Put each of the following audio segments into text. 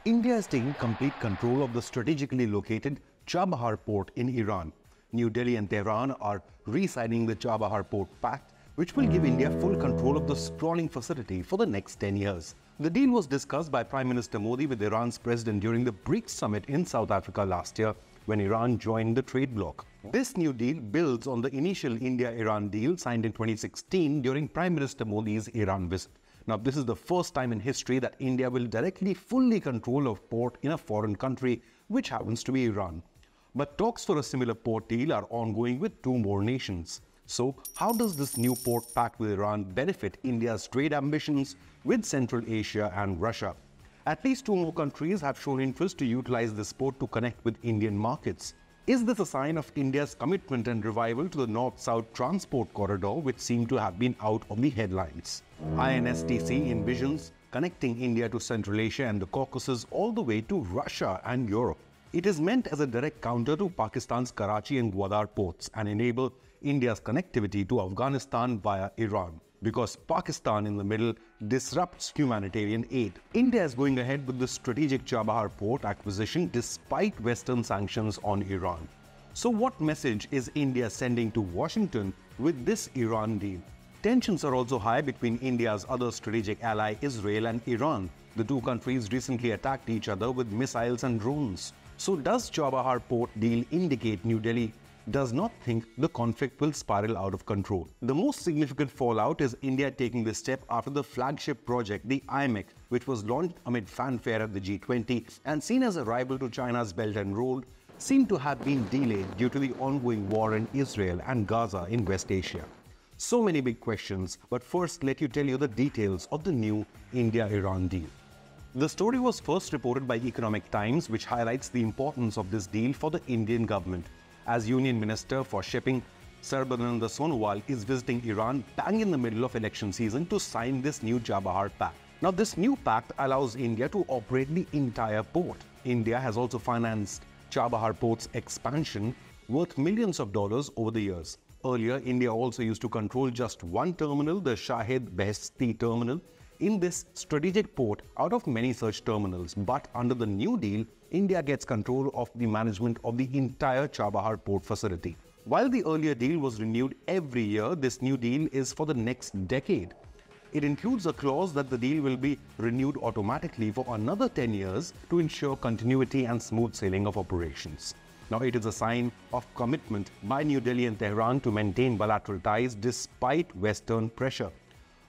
India is taking complete control of the strategically located Chabahar Port in Iran. New Delhi and Tehran are re-signing the Chabahar Port Pact, which will give India full control of the sprawling facility for the next 10 years. The deal was discussed by Prime Minister Modi with Iran's president during the BRICS summit in South Africa last year, when Iran joined the trade bloc. This new deal builds on the initial India-Iran deal signed in 2016 during Prime Minister Modi's Iran visit. Now, this is the first time in history that India will directly fully control a port in a foreign country, which happens to be Iran. But talks for a similar port deal are ongoing with two more nations. So, how does this new port pact with Iran benefit India's trade ambitions with Central Asia and Russia? At least two more countries have shown interest to utilize this port to connect with Indian markets. Is this a sign of India's commitment and revival to the North-South transport corridor, which seemed to have been out of the headlines? INSTC envisions connecting India to Central Asia and the Caucasus all the way to Russia and Europe. It is meant as a direct counter to Pakistan's Karachi and Gwadar ports and enable India's connectivity to Afghanistan via Iran, because Pakistan in the middle disrupts humanitarian aid. India is going ahead with the strategic Chabahar port acquisition despite Western sanctions on Iran. So what message is India sending to Washington with this Iran deal? Tensions are also high between India's other strategic ally Israel and Iran. The two countries recently attacked each other with missiles and drones. So does Chabahar port deal indicate New Delhi does not think the conflict will spiral out of control? The most significant fallout is India taking this step after the flagship project, the IMEC, which was launched amid fanfare at the G20 and seen as a rival to China's Belt and Road, seemed to have been delayed due to the ongoing war in Israel and Gaza in West Asia. So many big questions, but first let you tell you the details of the new India-Iran deal. The story was first reported by Economic Times, which highlights the importance of this deal for the Indian government, as Union Minister for Shipping Sarbanan Sonowal is visiting Iran bang in the middle of election season to sign this new Chabahar Pact. Now, this new pact allows India to operate the entire port. India has also financed Chabahar Port's expansion worth millions of dollars over the years. Earlier, India also used to control just one terminal, the Shahid Beheshti terminal, in this strategic port out of many such terminals. But under the new deal, India gets control of the management of the entire Chabahar port facility. While the earlier deal was renewed every year, this new deal is for the next decade. It includes a clause that the deal will be renewed automatically for another 10 years to ensure continuity and smooth sailing of operations. Now, it is a sign of commitment by New Delhi and Tehran to maintain bilateral ties despite Western pressure.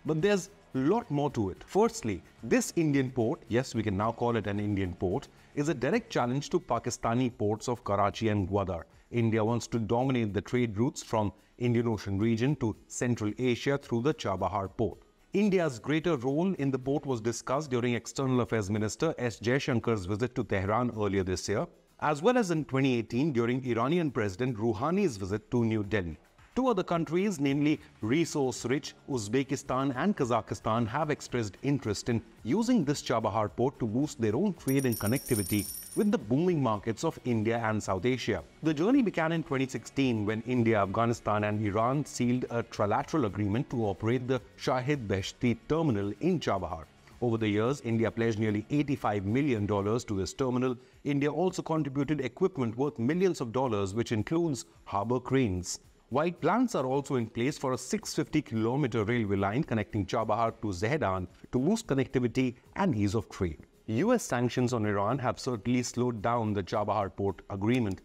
But there's a lot more to it. Firstly, this Indian port, yes, we can now call it an Indian port, is a direct challenge to Pakistani ports of Karachi and Gwadar. India wants to dominate the trade routes from Indian Ocean region to Central Asia through the Chabahar port. India's greater role in the port was discussed during External Affairs Minister S. Jaishankar's visit to Tehran earlier this year, as well as in 2018 during Iranian President Rouhani's visit to New Delhi. Two other countries, namely resource-rich Uzbekistan and Kazakhstan, have expressed interest in using this Chabahar port to boost their own trade and connectivity with the booming markets of India and South Asia. The journey began in 2016 when India, Afghanistan and Iran sealed a trilateral agreement to operate the Shahid Beheshti terminal in Chabahar. Over the years, India pledged nearly $85 million to this terminal. India also contributed equipment worth millions of dollars, which includes harbour cranes. While plans are also in place for a 650-kilometer railway line connecting Chabahar to Zehedan to boost connectivity and ease of trade. US sanctions on Iran have certainly slowed down the Chabahar port agreement,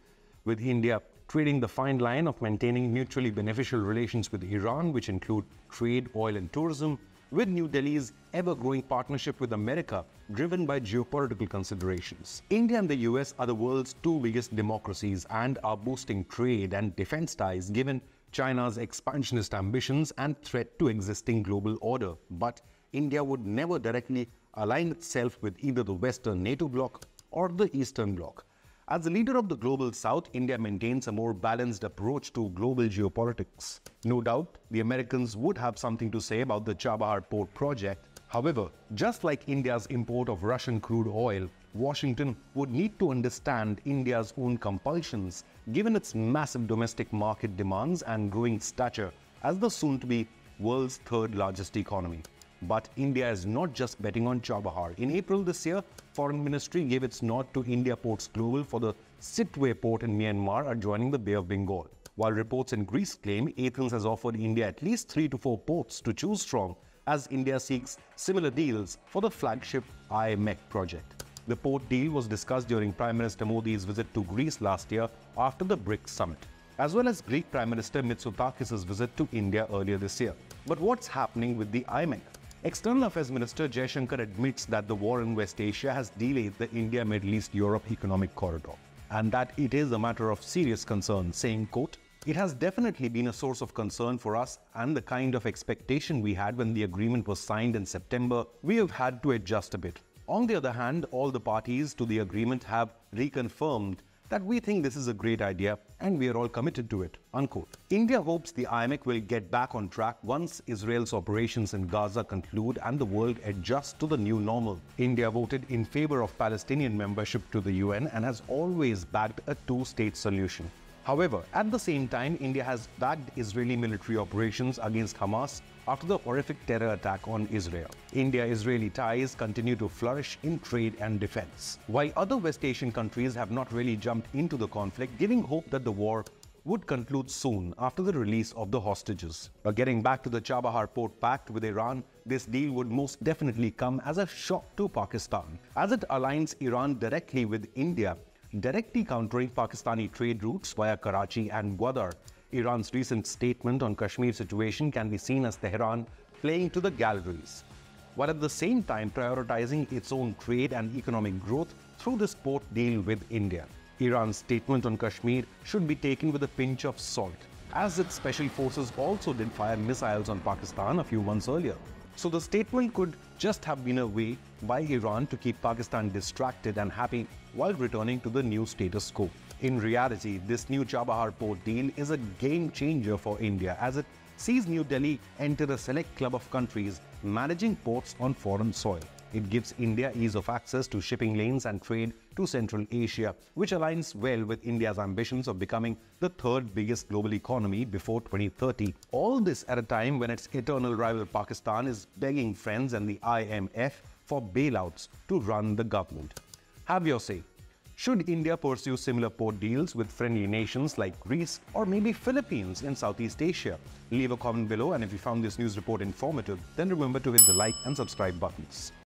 with India trading the fine line of maintaining mutually beneficial relations with Iran, which include trade, oil and tourism, with New Delhi's ever-growing partnership with America, driven by geopolitical considerations. India and the US are the world's two biggest democracies and are boosting trade and defense ties given China's expansionist ambitions and threat to existing global order. But India would never directly align itself with either the Western NATO bloc or the Eastern bloc. As the leader of the global South, India maintains a more balanced approach to global geopolitics. No doubt, the Americans would have something to say about the Chabahar port project. However, just like India's import of Russian crude oil, Washington would need to understand India's own compulsions, given its massive domestic market demands and growing stature as the soon-to-be world's third largest economy. But India is not just betting on Chabahar. In April this year, Foreign Ministry gave its nod to India Ports Global for the Sitwe port in Myanmar adjoining the Bay of Bengal. While reports in Greece claim Athens has offered India at least 3 to 4 ports to choose from as India seeks similar deals for the flagship Inconnect project. The port deal was discussed during Prime Minister Modi's visit to Greece last year after the BRICS summit, as well as Greek Prime Minister Mitsotakis' visit to India earlier this year. But what's happening with the Inconnect? External Affairs Minister Jaishankar admits that the war in West Asia has delayed the India-Middle East-Europe economic corridor, and that it is a matter of serious concern, saying, quote, "It has definitely been a source of concern for us and the kind of expectation we had when the agreement was signed in September, we have had to adjust a bit. On the other hand, all the parties to the agreement have reconfirmed that we think this is a great idea and we are all committed to it," unquote. India hopes the IMEC will get back on track once Israel's operations in Gaza conclude and the world adjusts to the new normal. India voted in favor of Palestinian membership to the UN and has always backed a two-state solution. However, at the same time, India has backed Israeli military operations against Hamas after the horrific terror attack on Israel. India-Israeli ties continue to flourish in trade and defense, while other West Asian countries have not really jumped into the conflict, giving hope that the war would conclude soon after the release of the hostages. But getting back to the Chabahar Port Pact with Iran, this deal would most definitely come as a shock to Pakistan, as it aligns Iran directly with India, directly countering Pakistani trade routes via Karachi and Gwadar. Iran's recent statement on Kashmir situation can be seen as Tehran playing to the galleries, while at the same time prioritizing its own trade and economic growth through this port deal with India. Iran's statement on Kashmir should be taken with a pinch of salt, as its special forces also did fire missiles on Pakistan a few months earlier. So the statement could just have been a way by Iran to keep Pakistan distracted and happy while returning to the new status quo. In reality, this new Chabahar port deal is a game changer for India, as it sees New Delhi enter a select club of countries managing ports on foreign soil. It gives India ease of access to shipping lanes and trade to Central Asia, which aligns well with India's ambitions of becoming the third biggest global economy before 2030. All this at a time when its eternal rival Pakistan is begging friends and the IMF for bailouts to run the government. Have your say. Should India pursue similar port deals with friendly nations like Greece or maybe Philippines in Southeast Asia? Leave a comment below, and if you found this news report informative, then remember to hit the like and subscribe buttons.